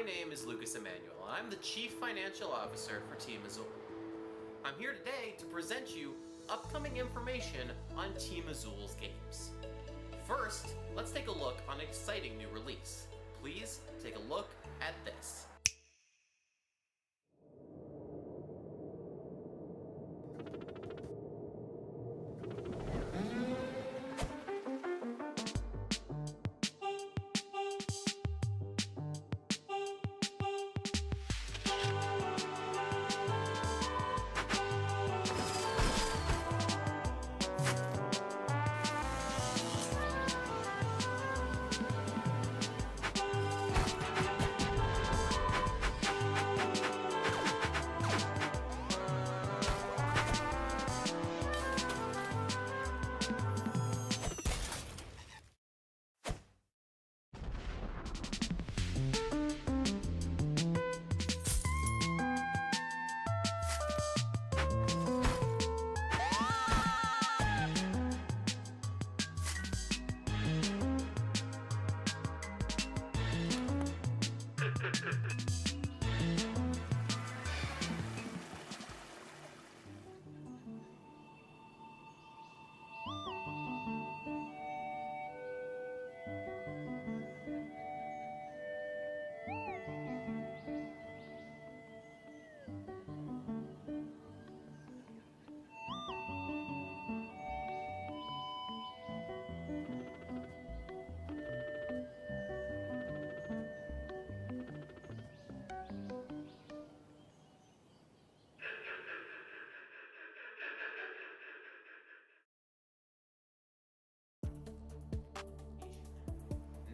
name is Lucas Emanuel, and I'm the Chief Financial Officer for Team Azule. I'm here today to present you upcoming information on Team Azule's games. First, let's take a look on an exciting new release. Please take a look at this.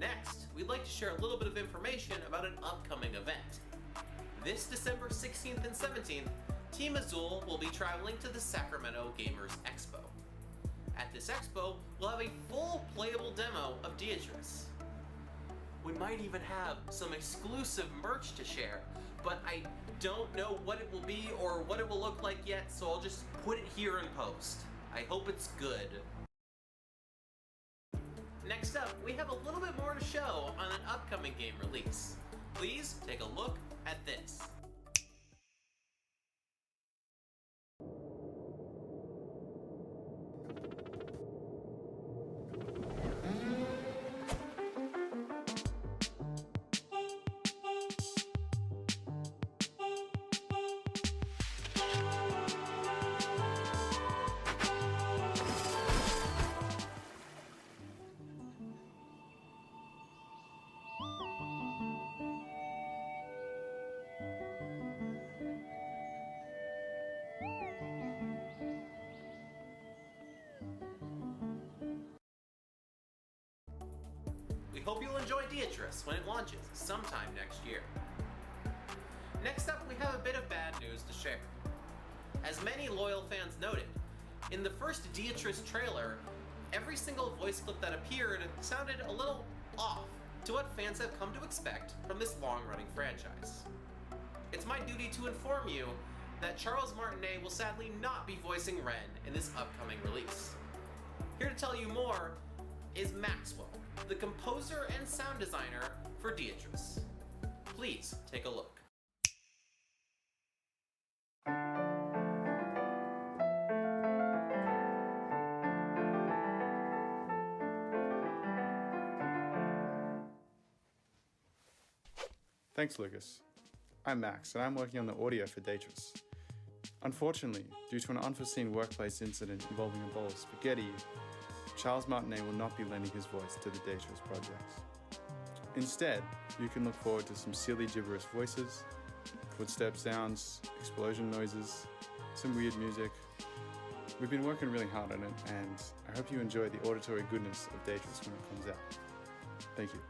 Next, we'd like to share a little bit of information about an upcoming event. This December 16th and 17th, Team Azule will be traveling to the Sacramento Gamers Expo. At this expo, we'll have a full playable demo of Deitrus. We might even have some exclusive merch to share, but I don't know what it will be or what it will look like yet, so I'll just put it here in post. I hope it's good. Next up, we have a little bit more to show on an upcoming game release. Please take a look at this. We hope you'll enjoy Deitrus when it launches sometime next year. Next up, we have a bit of bad news to share. As many loyal fans noted, in the first Deitrus trailer, every single voice clip that appeared sounded a little off to what fans have come to expect from this long-running franchise. It's my duty to inform you that Charles Martinet will sadly not be voicing Ren in this upcoming release. Here to tell you more is Maxwell, the composer and sound designer for Deitrus. Please take a look. Thanks, Lucas. I'm Max, and I'm working on the audio for Deitrus. Unfortunately, due to an unforeseen workplace incident involving a bowl of spaghetti, Charles Martinet will not be lending his voice to the Deitrus projects. Instead, you can look forward to some silly gibberish voices, footstep sounds, explosion noises, some weird music. We've been working really hard on it, and I hope you enjoy the auditory goodness of Deitrus when it comes out. Thank you.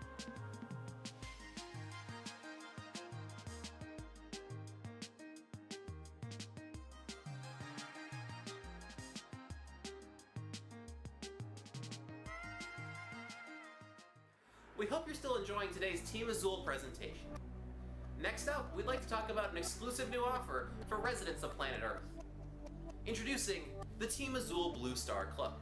We hope you're still enjoying today's Team Azule presentation. Next up, we'd like to talk about an exclusive new offer for residents of planet Earth. Introducing the Team Azule Blue Star Club.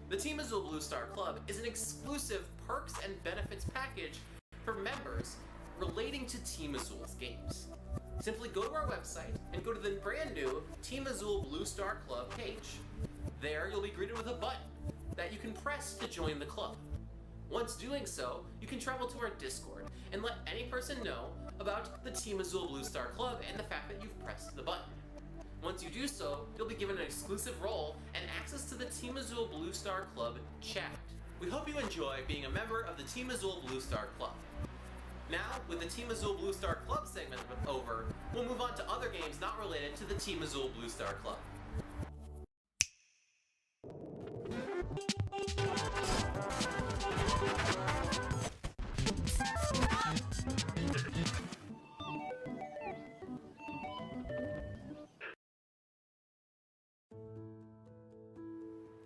The Team Azule Blue Star Club is an exclusive perks and benefits package for members relating to Team Azule's games. Simply go to our website and go to the brand new Team Azule Blue Star Club page. There you'll be greeted with a button that you can press to join the club. Once doing so, you can travel to our Discord and let any person know about the Team Azule Blue Star Club and the fact that you've pressed the button. Once you do so, you'll be given an exclusive role and access to the Team Azule Blue Star Club chat. We hope you enjoy being a member of the Team Azule Blue Star Club. Now, with the Team Azule Blue Star Club segment over, we'll move on to other games not related to the Team Azule Blue Star Club.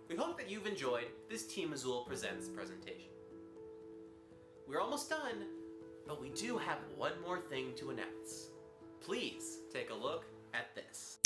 We hope that you've enjoyed this Team Azule Presents presentation. We're almost done, but we do have one more thing to announce. Please take a look at this.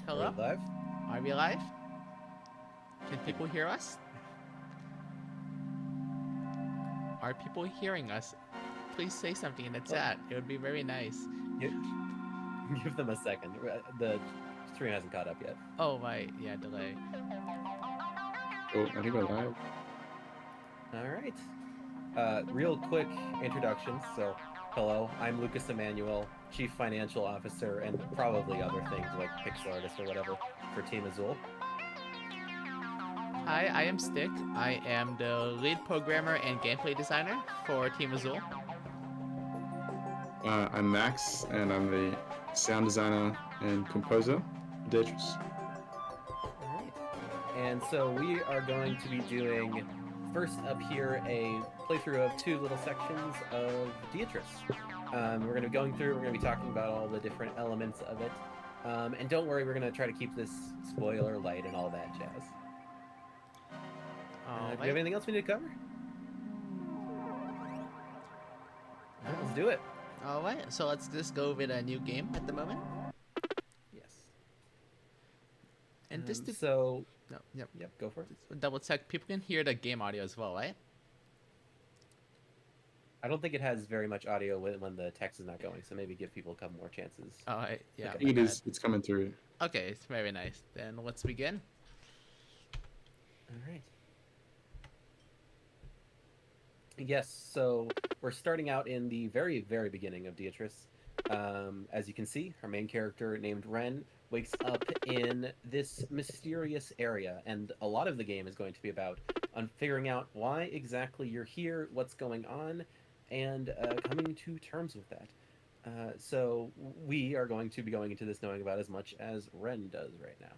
Hello? Are we live? Are we live? Can people hear us? Are people hearing us? Please say something in the chat. It would be very nice. Give them a second. The stream hasn't caught up yet. Oh, right. Yeah, delay. Oh, I think we're live. All right. Real quick introductions. So, hello, I'm Lucas Emanuel, Chief Financial Officer, and probably other things like pixel artist or whatever for Team Azule. Hi, I am Stick. I am the lead programmer and gameplay designer for Team Azule. I'm Max, and I'm the sound designer and composer, Deitrus. All right. And so we are going to be doing, first up here, a playthrough of two little sections of Deitrus. We're going to be going through, we're going to be talking about all the different elements of it. And don't worry, we're going to try to keep this spoiler light and all that jazz. Do you have anything else we need to cover? Let's do it. All right, so let's just go with a new game at the moment. Yes. And just to So, no, yep, yep, go for it. double check, people can hear the game audio as well, right? I don't think it has very much audio when the text is not going, so maybe give people a couple more chances. All right, yeah. Okay. my It bad. is. It's coming through. Okay, it's very nice. Then let's begin. All right. Yes, so we're starting out in the very, very beginning of Deitrus. As you can see, our main character named Ren wakes up in this mysterious area, and a lot of the game is going to be about on figuring out why exactly you're here, what's going on, and coming to terms with that. So we are going to be going into this knowing about as much as Ren does right now.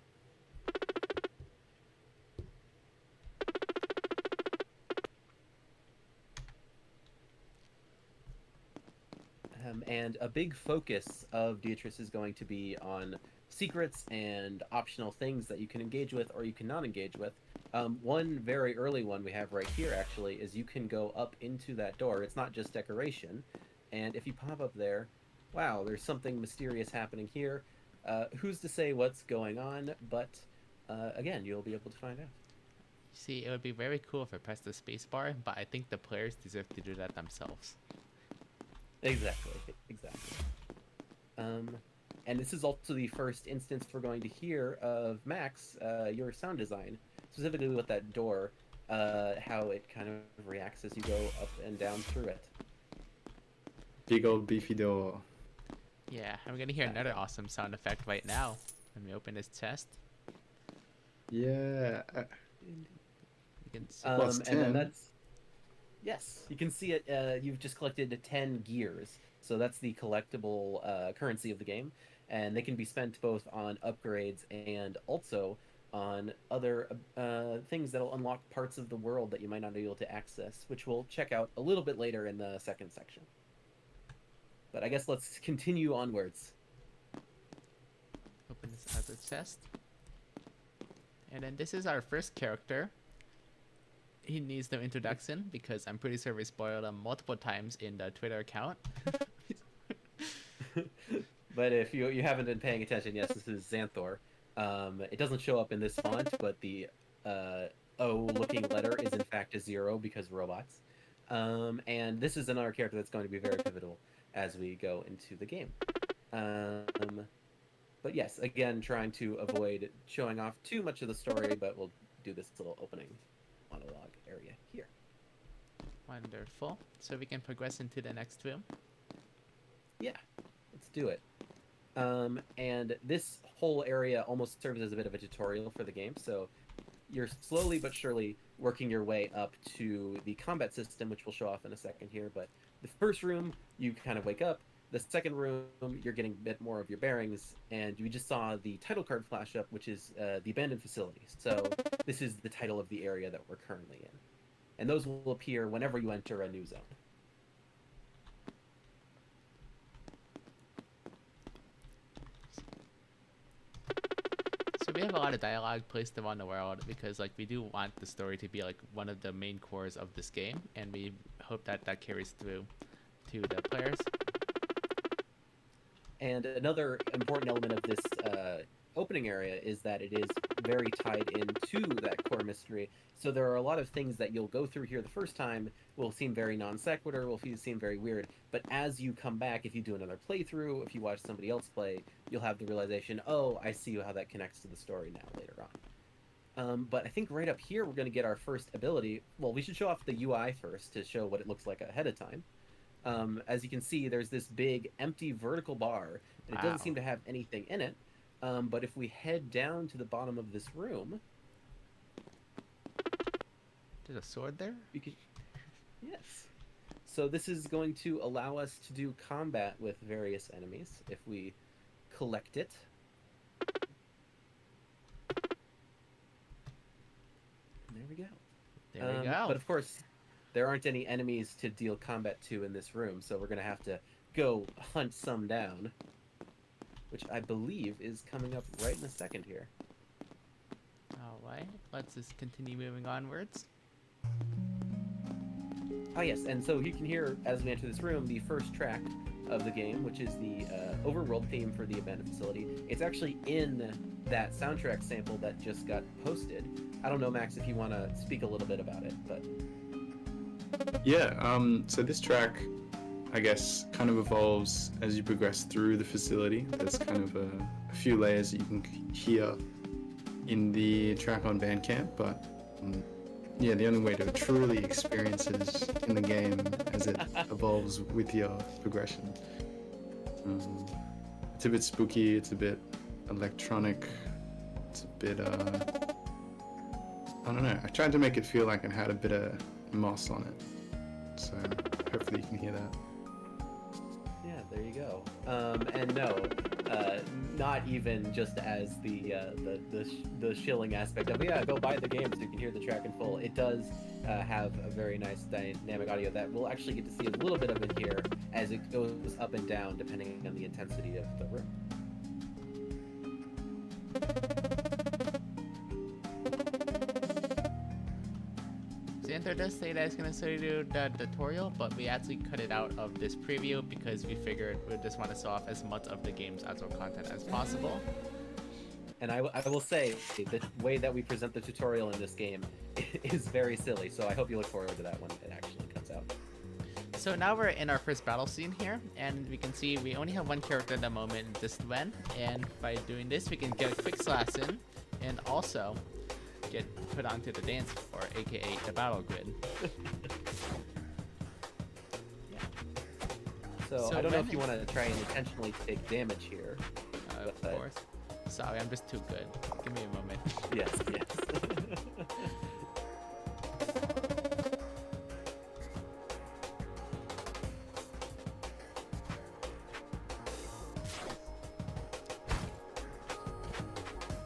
And a big focus of Deitrus is going to be on secrets and optional things that you can engage with or you cannot engage with. One very early one we have right here, actually, is you can go up into that door. It's not just decoration. And if you pop up there, wow, there's something mysterious happening here. Who's to say what's going on? But again, you'll be able to find out. See, it would be very cool if I pressed the spacebar, but I think the players deserve to do that themselves. Exactly. And this is also the first instance we're going to hear of Max, your sound design, specifically with that door, how it kind of reacts as you go up and down through it. Big old beefy door. Yeah, I'm gonna hear another awesome sound effect right now. Let me open this chest. Yeah. You can see. Plus And then 10. that's... Yes, you can see it. You've just collected 10 gears. So that's the collectible currency of the game. And they can be spent both on upgrades and also on other things that'll unlock parts of the world that you might not be able to access, which we'll check out a little bit later in the second section. But I guess let's continue onwards. Open this other chest. And then this is our first character. He needs no introduction because I'm pretty sure we spoiled him multiple times in the Twitter account. But if you haven't been paying attention, yes, this is Xanthor. It doesn't show up in this font, but the O-looking letter is in fact a 0 because robots. And this is another character that's going to be very pivotal as we go into the game. But yes, again, trying to avoid showing off too much of the story, but we'll do this little opening monologue area here. Wonderful. So we can progress into the next room. Yeah, let's do it. And this whole area almost serves as a bit of a tutorial for the game, so you're slowly but surely working your way up to the combat system, which we'll show off in a second here, but the first room, you kind of wake up. The second room, you're getting a bit more of your bearings, and you just saw the title card flash up, which is the abandoned facilities. So this is the title of the area that we're currently in. And those will appear whenever you enter a new zone. So we have a lot of dialogue placed around the world because like we do want the story to be like one of the main cores of this game, and we hope that that carries through to the players. And another important element of this opening area is that it is very tied into that core mystery. So there are a lot of things that you'll go through here the first time will seem very non sequitur, will seem very weird. But as you come back, if you do another playthrough, if you watch somebody else play, you'll have the realization, oh, I see how that connects to the story now later on. But I think right up here, we're going to get our first ability. Well, we should show off the UI first to show what it looks like ahead of time. As you can see, there's this big empty vertical bar, and it doesn't seem to have anything in it. But if we head down to the bottom of this room... There's a sword there? You can... Yes. So this is going to allow us to do combat with various enemies if we collect it. And there we go. There we go. But of course, there aren't any enemies to deal combat to in this room, so we're going to have to go hunt some down, which I believe is coming up right in a second here. Alright, let's just continue moving onwards. Ah, yes, and so you can hear, as we enter this room, the first track of the game, which is the overworld theme for the abandoned facility. It's actually in that soundtrack sample that just got posted. I don't know, Max, if you want to speak a little bit about it, but... Yeah, so this track, I guess, kind of evolves as you progress through the facility. There's kind of a few layers that you can hear in the track on Bandcamp, but yeah, the only way to truly experience it is in the game as it evolves with your progression. It's a bit spooky, it's a bit electronic, it's a bit, I don't know, I tried to make it feel like it had a bit of moss on it, so hopefully you can hear that. Yeah, there you go. And no, not even just as the shilling aspect of, yeah, go buy the game so you can hear the track in full. It does have a very nice dynamic audio that we'll actually get to see a little bit of it here as it goes up and down depending on the intensity of the room. Xanthor does say that it's going to do the tutorial, but we actually cut it out of this preview because we figured we just want to show off as much of the game's Azure content as possible. And I will say, the way that we present the tutorial in this game is very silly, so I hope you look forward to that when it actually comes out. So now we're in our first battle scene here, and we can see we only have one character at the moment, just Wen, and by doing this we can get a quick slash in, and also get put onto the dance floor, aka the battle grid. Yeah. So I don't know if you want to try and intentionally take damage here. Of course. Sorry, I'm just too good. Give me a moment. Yes, yes.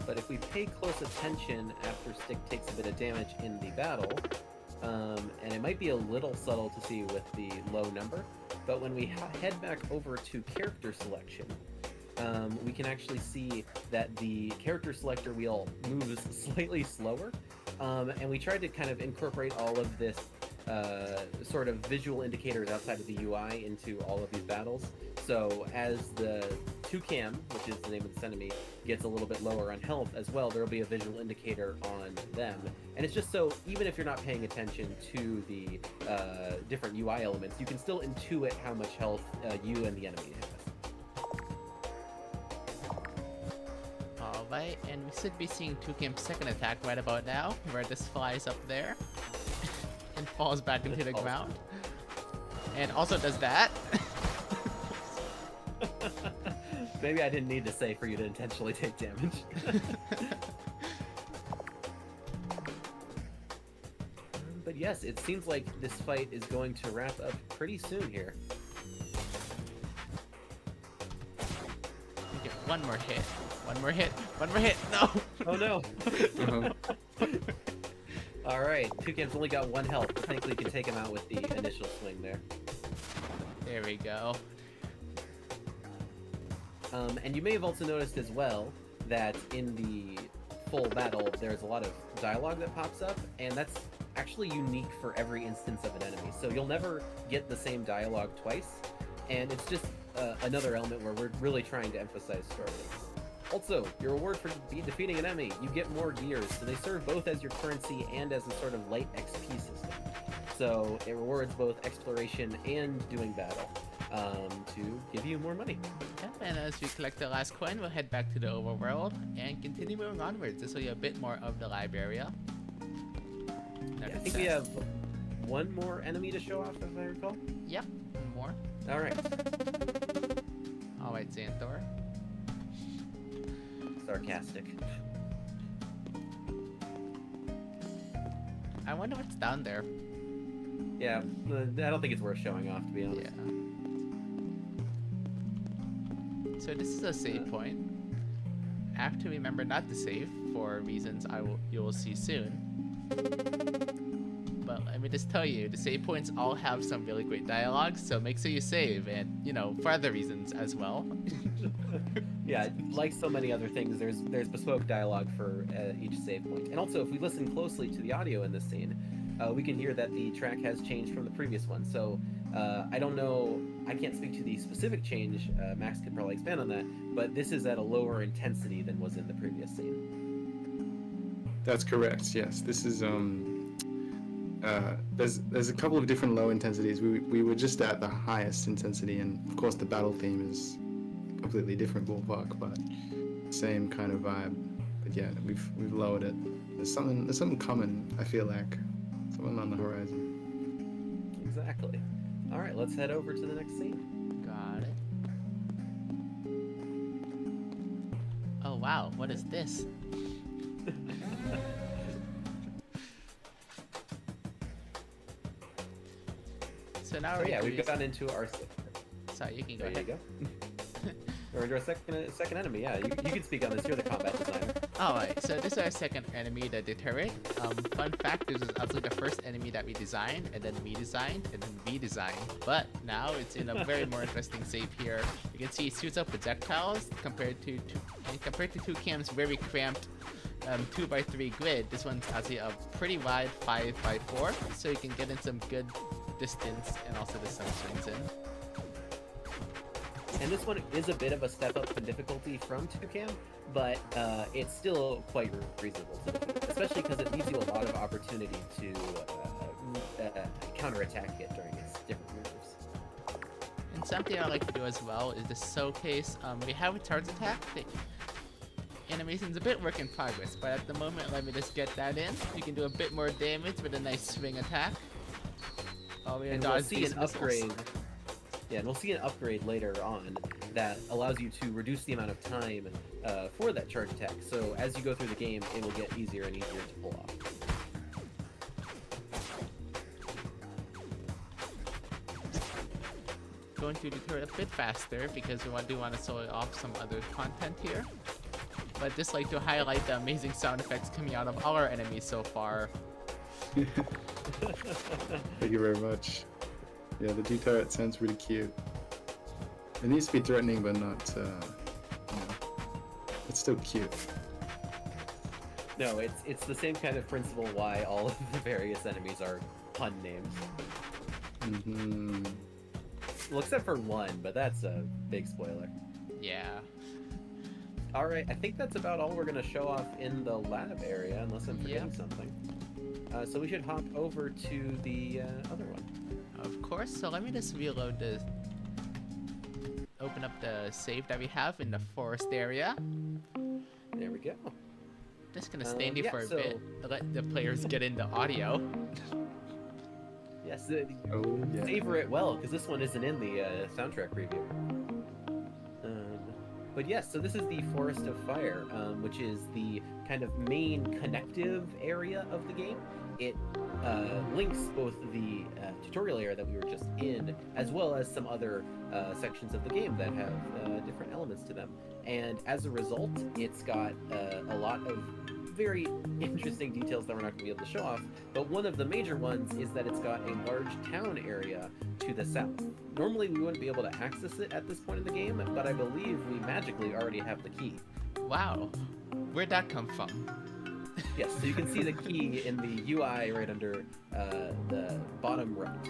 But if we pay close attention after Stick takes a bit of damage in the battle, and it might be a little subtle to see with the low number, but when we head back over to character selection, we can actually see that the character selector wheel moves slightly slower, and we tried to kind of incorporate all of this sort of visual indicators outside of the UI into all of these battles. So as the Toucan, which is the name of this enemy, gets a little bit lower on health as well, there will be a visual indicator on them. And it's just so, even if you're not paying attention to the different UI elements, you can still intuit how much health you and the enemy has. Alright, and we should be seeing Toucan's second attack right about now, where this flies up there and falls back into the ground. And also does that. Maybe I didn't need to say for you to intentionally take damage. But yes, it seems like this fight is going to wrap up pretty soon here. We get one more hit. One more hit. One more hit. No! Oh no! Alright, Toucan's only got one health. Technically, you can take him out with the initial swing there. There we go. And you may have also noticed as well that in the full battle, there's a lot of dialogue that pops up, and that's actually unique for every instance of an enemy. So you'll never get the same dialogue twice, and it's just another element where we're really trying to emphasize storytelling. Also, your reward for defeating an enemy, you get more gears, so they serve both as your currency and as a sort of light XP system. So it rewards both exploration and doing battle to give you more money. Yep, and as we collect the last coin, we'll head back to the overworld and continue moving onwards. This will be a bit more of the library. Yeah, I think we have one more enemy to show off, if I recall. Yep, one more. Alright. Alright, Xanthor. Sarcastic. I wonder what's down there. Yeah, I don't think it's worth showing off, to be honest. Yeah. So this is a save point. I have to remember not to save for reasons you will see soon. But let me just tell you, the save points all have some really great dialogue, so make sure you save, and for other reasons as well. Yeah, like so many other things, there's bespoke dialogue for each save point. And also, if we listen closely to the audio in this scene, we can hear that the track has changed from the previous one. So I don't know, I can't speak to the specific change. Max could probably expand on that, but this is at a lower intensity than was in the previous scene. That's correct. Yes, this is there's a couple of different low intensities. We were just at the highest intensity, and of course the battle theme is completely different ballpark, but same kind of vibe. But yeah, we've lowered it. There's something coming. I feel like something on the horizon. Exactly. All right, let's head over to the next scene. Got it. Oh wow, what is this? So now we've gotten into our. Sorry, you can go There ahead. you go. We're into our second enemy. Yeah, you can speak on this. You're the combat designer. Alright, so this is our second enemy, the Deitrus. Fun fact, this was actually the first enemy that we designed, and then me designed, and then we designed. But now it's in a very more interesting shape here. You can see it shoots up projectiles compared to Toucan's very cramped 2x3 grid. This one's actually a pretty wide 5x4, so you can get in some good distance and also the sun swings in. And this one is a bit of a step up in difficulty from Toucan, but it's still quite reasonable, especially because it leaves you a lot of opportunity to counterattack it during its different moves. And something I like to do as well is to showcase, we have a charge attack. The animation's a bit work in progress, but at the moment, let me just get that in. You can do a bit more damage with a nice swing attack. And we'll see an upgrade. Yeah, and we'll see an upgrade later on that allows you to reduce the amount of time for that charge attack. So as you go through the game, it will get easier and easier to pull off. Going through the turret a bit faster because we do want to show off some other content here. But just like to highlight the amazing sound effects coming out of all our enemies so far. Thank you very much. Yeah, the D-turret sounds really cute. It needs to be threatening, but not, it's still cute. No, it's the same kind of principle why all of the various enemies are pun names. Mm-hmm. Well, except for one, but that's a big spoiler. Yeah. All right, I think that's about all we're going to show off in the lab area, unless I'm forgetting something. So we should hop over to the other one. Of course, so let me just reload open up the save that we have in the forest area. There we go. Just gonna stand here for a bit to let the players get into audio. Yes, savor it well, because this one isn't in the soundtrack preview. But yes, so this is the Forest of Fire, which is the kind of main connective area of the game. It links both the tutorial area that we were just in, as well as some other sections of the game that have different elements to them. And as a result, it's got a lot of very interesting details that we're not going to be able to show off, but one of the major ones is that it's got a large town area to the south. Normally we wouldn't be able to access it at this point in the game, but I believe we magically already have the key. Wow, where'd that come from? Yes, so you can see the key in the UI right under the bottom right.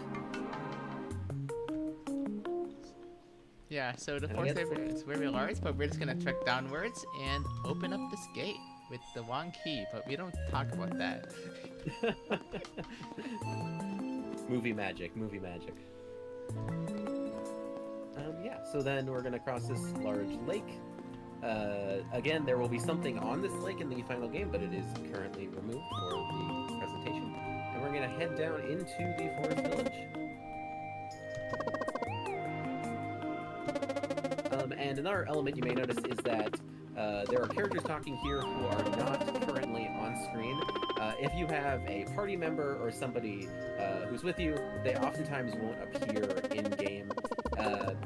Yeah, so the forest area is very large, but we're just gonna trek downwards and open up this gate with the wrong key, but we don't talk about that. Movie magic, movie magic. Yeah, so then we're gonna cross this large lake. Again, there will be something on this lake in the final game, but it is currently removed for the presentation. And we're gonna head down into the forest village. And another element you may notice is that there are characters talking here who are not currently on screen. If you have a party member or somebody who's with you, they oftentimes won't appear in-game.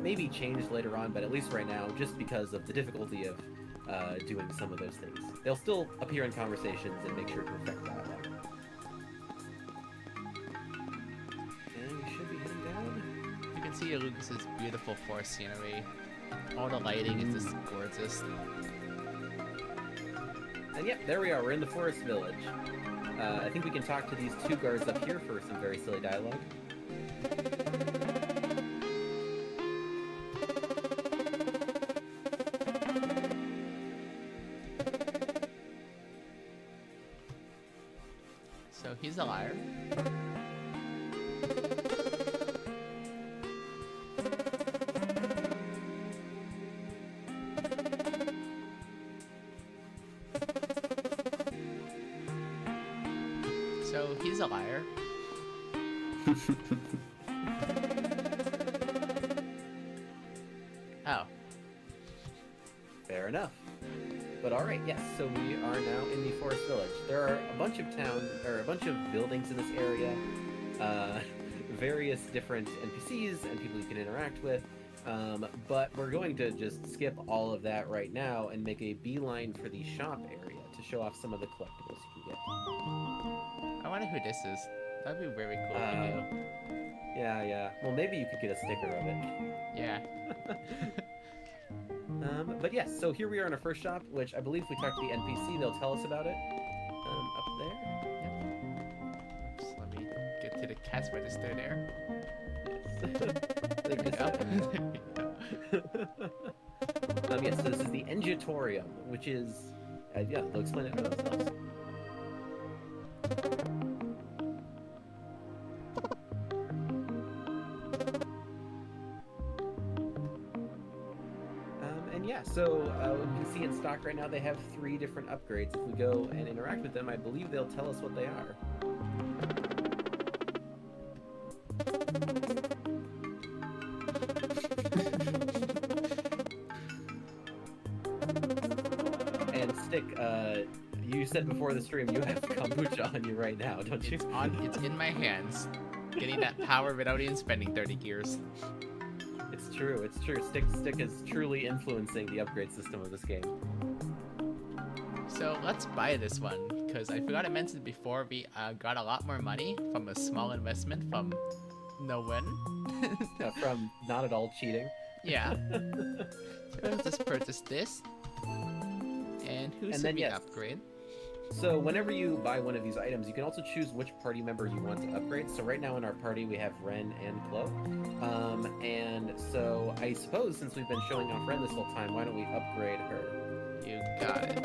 Maybe changed later on, but at least right now, just because of the difficulty of doing some of those things. They'll still appear in conversations and make sure to affect dialogue. And we should be heading down. You can see Lucas's beautiful forest scenery. All the lighting is just gorgeous. And yep, there we are. We're in the forest village. I think we can talk to these two guards up here for some very silly dialogue. So he's a liar. So he's a liar. Oh. Fair enough. But all right, yes. So we are now in the forest village. There are a bunch of buildings in this area, various different NPCs and people you can interact with. But we're going to just skip all of that right now and make a beeline for the shop area to show off some of the collectibles you can get. I wonder who this is. That'd be very cool if you knew. Yeah. Well, maybe you could get a sticker of it. Yeah. But yes, so here we are in our first shop, which I believe if we talk to the NPC, they'll tell us about it. Up there. Oops, let me get to the cash register there. There we go. Yes, so this is the Engiatorium, which is... yeah, they'll explain it for themselves. So you can see in stock right now they have 3 different upgrades. If we go and interact with them, I believe they'll tell us what they are. And Stick, you said before the stream you have kombucha on you right now, don't you? It's in my hands. Getting that power without even spending 30 gears. It's true. Stick is truly influencing the upgrade system of this game. So let's buy this one, because I forgot to mention before, we got a lot more money from a small investment from no one. From not at all cheating. Yeah. So let's just purchase this. And who's the upgrade? So whenever you buy one of these items, you can also choose which party member you want to upgrade. So right now in our party we have Ren and Chloe. And so I suppose since we've been showing off Ren this whole time, why don't we upgrade her? You got it.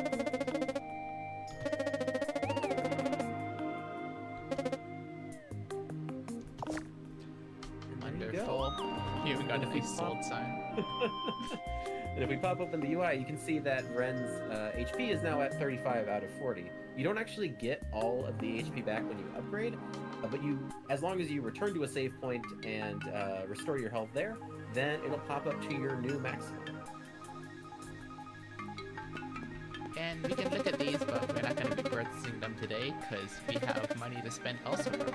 Wonderful. Here we got a nice sold sign. And if we pop open the UI, you can see that Ren's HP is now at 35 out of 40. You don't actually get all of the HP back when you upgrade, but as long as you return to a save point and restore your health there, then it'll pop up to your new maximum. And we can look at these, but we're not going to be purchasing them today because we have money to spend elsewhere.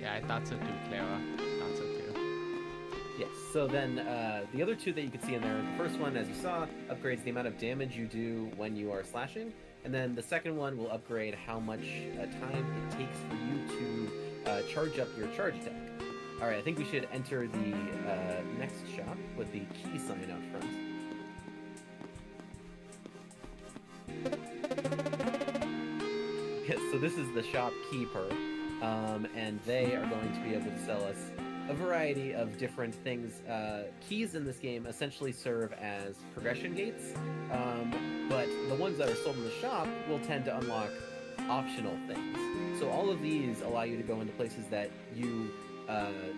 I thought so too, Clara. Thought so too. Yes, so then the other 2 that you can see in there, the first one, as you saw, upgrades the amount of damage you do when you are slashing, and then the second one will upgrade how much time it takes for you to charge up your charge attack. Alright, I think we should enter the next shop with the key sign out front. Yes, so this is the shopkeeper. And they are going to be able to sell us a variety of different things. Keys in this game essentially serve as progression gates, but the ones that are sold in the shop will tend to unlock optional things. So all of these allow you to go into places that you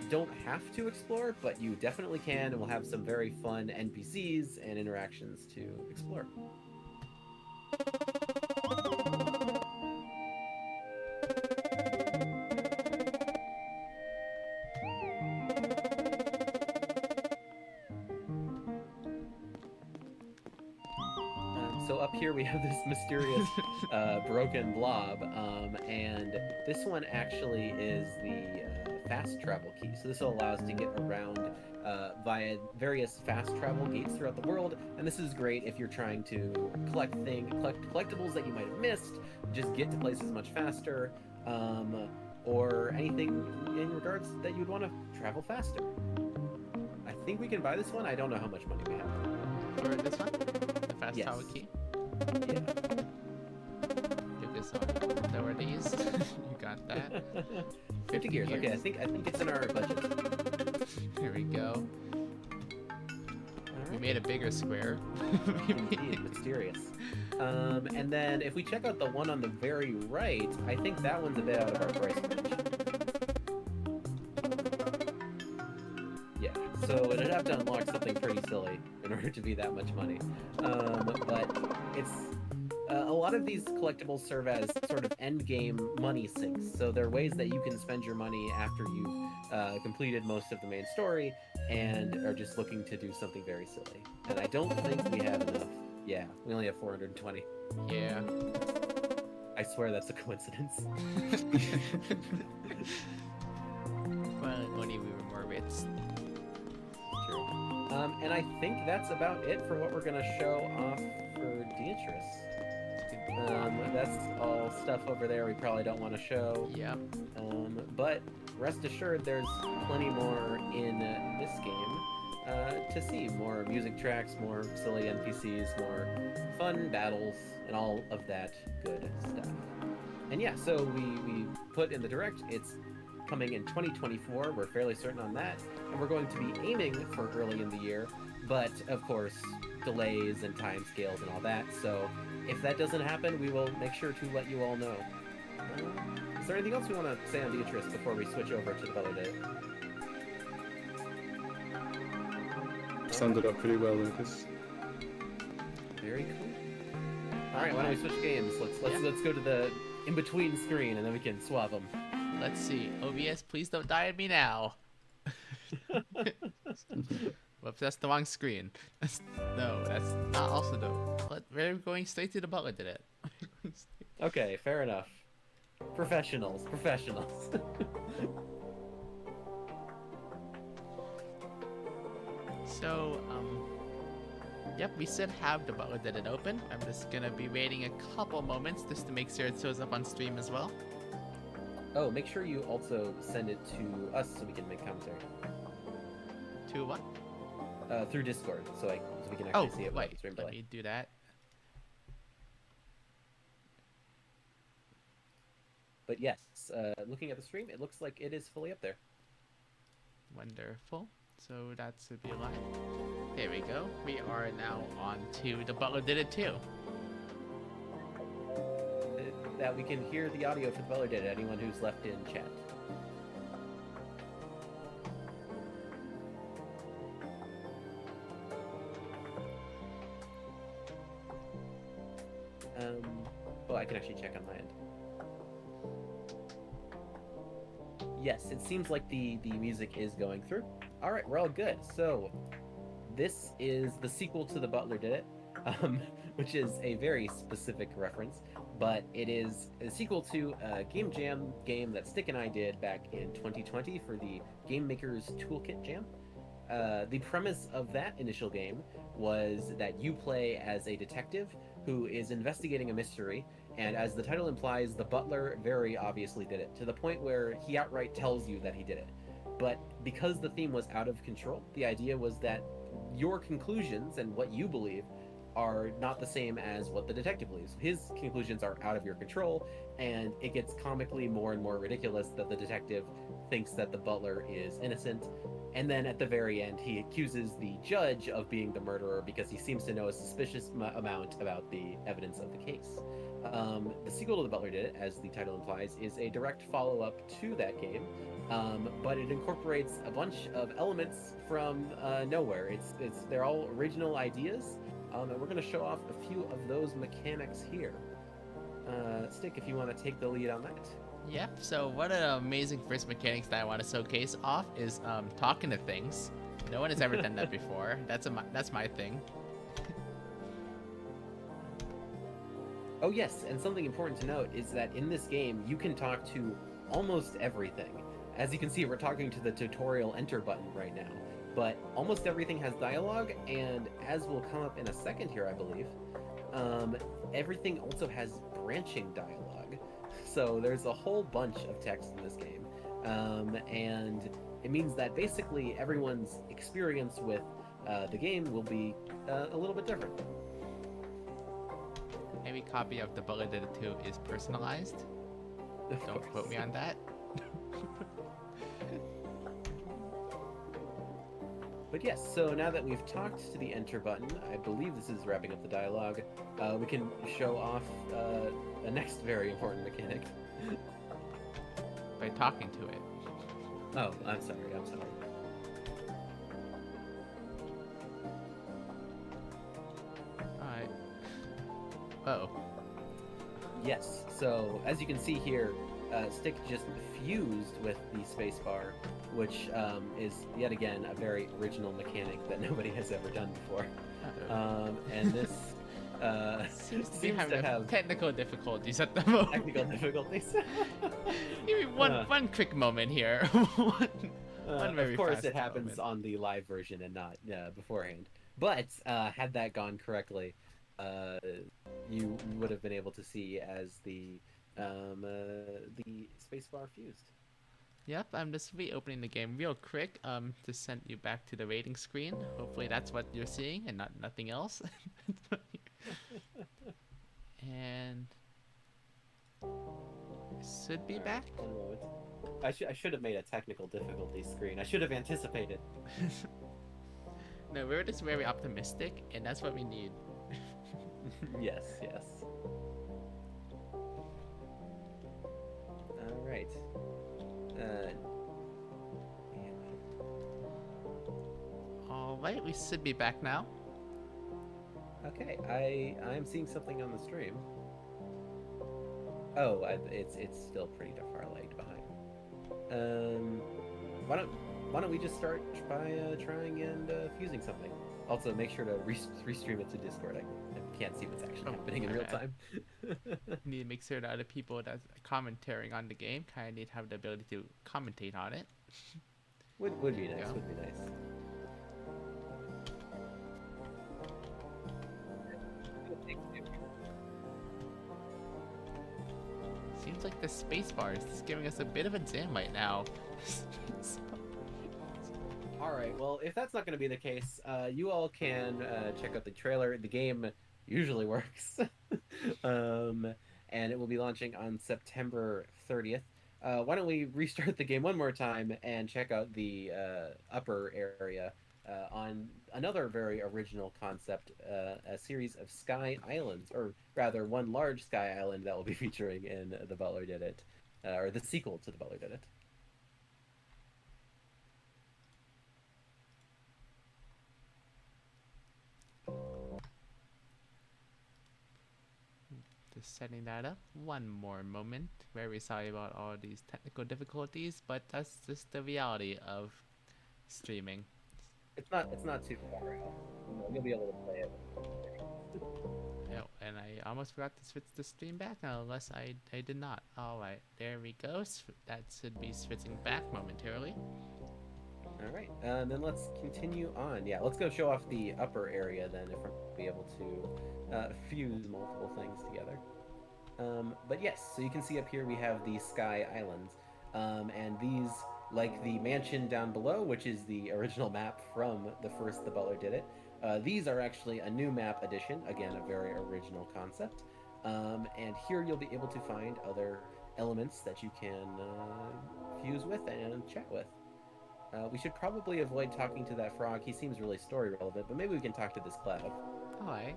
don't have to explore, but you definitely can, and will have some very fun NPCs and interactions to explore. So up here we have this mysterious broken blob, and this one actually is the fast travel key. So this will allow us to get around via various fast travel gates throughout the world, and this is great if you're trying to collect collectibles that you might have missed, just get to places much faster, or anything in regards that you'd want to travel faster. I think we can buy this one. I don't know how much money we have. For this one? The fast Yes. travel key? Yeah. Lucas on lower these. You got that. 50 gears. Okay, I think it's in our budget. Here we go. We made a bigger square. Indeed, mysterious. And then if we check out the one on the very right, I think that one's a bit out of our price range. Yeah, so it'd have to unlock something pretty silly in order to be that much money. But it's a lot of these collectibles serve as sort of end game money sinks. So they're ways that you can spend your money after you've completed most of the main story and are just looking to do something very silly. And I don't think we have enough. Yeah, we only have 420. Yeah. I swear that's a coincidence. Well, only we were more rich. True. And I think that's about it for what we're gonna show off for Deitrus. That's all stuff over there we probably don't want to show. Yeah. But rest assured, there's plenty more in this game to see. More music tracks, more silly NPCs, more fun battles, and all of that good stuff. And yeah, so we put in the direct, it's coming in 2024, we're fairly certain on that, and we're going to be aiming for early in the year, but of course, delays and time scales and all that, so if that doesn't happen, we will make sure to let you all know. Is there anything else we want to say on Deitrus before we switch over to the Butler Day? Summed it up pretty well, Lucas. Very cool. All right, why don't we switch games? Let's go to the in-between screen, and then we can swap them. Let's see. OBS, please don't die at me now. Whoops, that's the wrong screen. No, that's not also the. We're going straight to the Butler did it. Okay, fair enough. Professionals. So, yep, we should have the Butler did it open. I'm just gonna be waiting a couple moments just to make sure it shows up on stream as well. Oh, make sure you also send it to us so we can make commentary. To what? Through Discord, so we can actually see it. Wait, let me do that. But yes, looking at the stream, it looks like it is fully up there. Wonderful. So that should be live. There we go. We are now on to the Butler did it too. That we can hear the audio for the Butler did it, anyone who's left in chat. Well, I can actually check on my end. Yes, it seems like the music is going through. All right, we're all good. So this is the sequel to The Butler Did It, which is a very specific reference, but it is a sequel to a Game Jam game that Stick and I did back in 2020 for the Game Maker's Toolkit Jam. The premise of that initial game was that you play as a detective who is investigating a mystery, and as the title implies, the butler very obviously did it, to the point where he outright tells you that he did it. But because the theme was out of control, the idea was that your conclusions and what you believe are not the same as what the detective believes. His conclusions are out of your control, and it gets comically more and more ridiculous that the detective thinks that the butler is innocent. And then at the very end, he accuses the judge of being the murderer because he seems to know a suspicious amount about the evidence of the case. The sequel to The Butler Did It, as the title implies, is a direct follow-up to that game, but it incorporates a bunch of elements from nowhere. They're all original ideas, and we're going to show off a few of those mechanics here. Stick, if you want to take the lead on that. Yep, so one of the amazing first mechanics that I want to showcase off is talking to things. No one has ever done that before. That's my thing. Oh yes, and something important to note is that in this game, you can talk to almost everything. As you can see, we're talking to the tutorial enter button right now, but almost everything has dialogue, and as will come up in a second here, I believe, everything also has branching dialogue. So there's a whole bunch of text in this game, and it means that basically everyone's experience with the game will be a little bit different. Every copy of The Butler Did It Too is personalized. Of Don't course. quote me on that. But yes, so now that we've talked to the enter button, I believe this is wrapping up the dialogue. We can show off the next very important mechanic. By talking to it. Oh, I'm sorry. Alright. Uh-oh. Yes, so as you can see here, Stick just fused with the spacebar, which is yet again a very original mechanic that nobody has ever done before. And this Seems to be seems having to have technical difficulties at the moment. technical difficulties. Give me one quick moment here. One very of course, fast it happens moment. on the live version and not beforehand. But had that gone correctly, you would have been able to see as the spacebar fused. Yep, I'm just reopening the game real quick to send you back to the rating screen. Hopefully that's what you're seeing and nothing else. And it should be back. One moment. I should have made a technical difficulty screen. I should have anticipated. No, we're just very optimistic, and that's what we need. Yes. All right. All right, we should be back now. Okay, I'm seeing something on the stream. Oh, it's still pretty far lagged behind. Why don't we just start by trying and fusing something? Also, make sure to restream it to Discord. I can't see what's actually happening in my real bad. time. Need to make sure that other people that's commentating on the game kind of need to have the ability to commentate on it. Would be nice. Yeah. Would be nice. Seems like the spacebar is giving us a bit of a jam right now. All right. Well, if that's not going to be the case, you all can check out the trailer. The game usually works, and it will be launching on September 30th. Why don't we restart the game one more time and check out the upper area on another very original concept, a series of sky islands, or rather one large sky island that will be featuring in The Butler Did It, or the sequel to The Butler Did It. Just setting that up. One more moment. Very sorry about all these technical difficulties, but that's just the reality of streaming. It's not too far out. You'll be able to play it. Oh, and I almost forgot to switch the stream back, unless I did not. Alright, there we go. That should be switching back momentarily. All right, and then let's continue on. Yeah, let's go show off the upper area then, if we're going to be able to fuse multiple things together. But yes, so you can see up here we have the Sky Islands, and these, like the mansion down below, which is the original map from the first The Butler Did It, these are actually a new map addition, again, a very original concept. And here you'll be able to find other elements that you can fuse with and chat with. We should probably avoid talking to that frog. He seems really story relevant, but maybe we can talk to this cloud. Alright.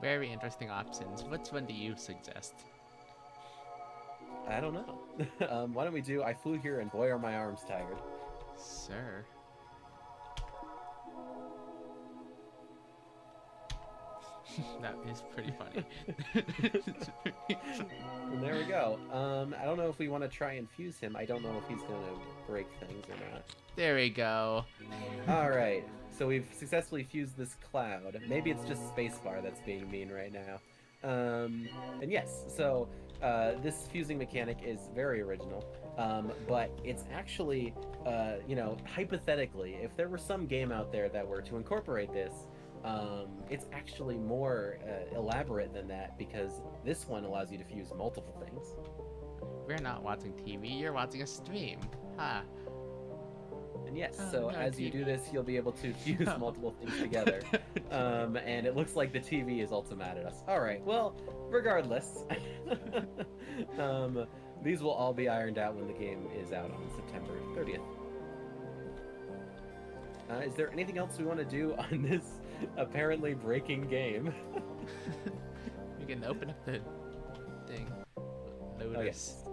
Very interesting options. Which one do you suggest? I don't know. Why don't we do I flew here and boy are my arms tired. Sir. That is pretty funny. And there we go. I don't know if we want to try and fuse him. I don't know if he's going to break things or not. There we go. Alright, so we've successfully fused this cloud. Maybe it's just spacebar that's being mean right now. And yes, so this fusing mechanic is very original, but it's actually, hypothetically, if there were some game out there that were to incorporate this, it's actually more elaborate than that, because this one allows you to fuse multiple things. We're not watching TV, you're watching a stream. Ha. And yes, Oh, so no, as you TV. do this, you'll be able to fuse No. multiple things together. And it looks like the TV is also mad at us. All right, well, regardless, these will all be ironed out when the game is out on September 30th. Is there anything else we want to do on this apparently breaking game? We can open up the thing. Lotus. Oh, yes.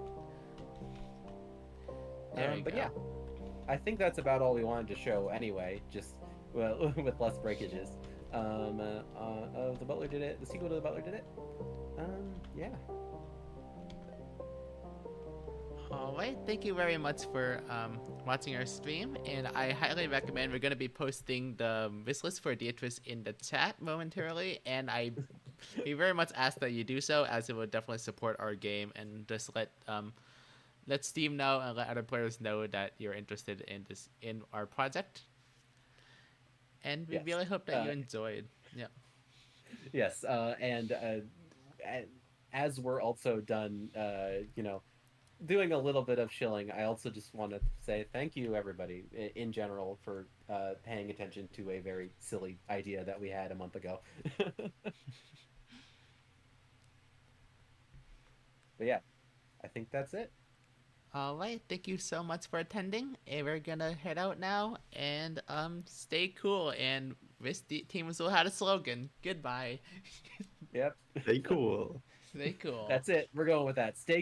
There we But go. yeah, I think that's about all we wanted to show anyway, just well, with less breakages. The Butler did it. The sequel to The Butler did it. Yeah. Alright, thank you very much for watching our stream, and I highly recommend. We're going to be posting the wish list for Deitrus in the chat momentarily, and we very much ask that you do so, as it will definitely support our game, and just let Steam know and let other players know that you're interested in our project. And we Yes. really hope that you enjoyed. Yeah. Yes. As we're also done, doing a little bit of shilling, I also just want to say thank you, everybody, in general, for paying attention to a very silly idea that we had a month ago. But yeah, I think that's it. Alright, thank you so much for attending, and we're gonna head out now, and stay cool, and wish the Team Azule had a slogan. Goodbye. Yep. Stay cool. Stay cool. That's it. We're going with that. Stay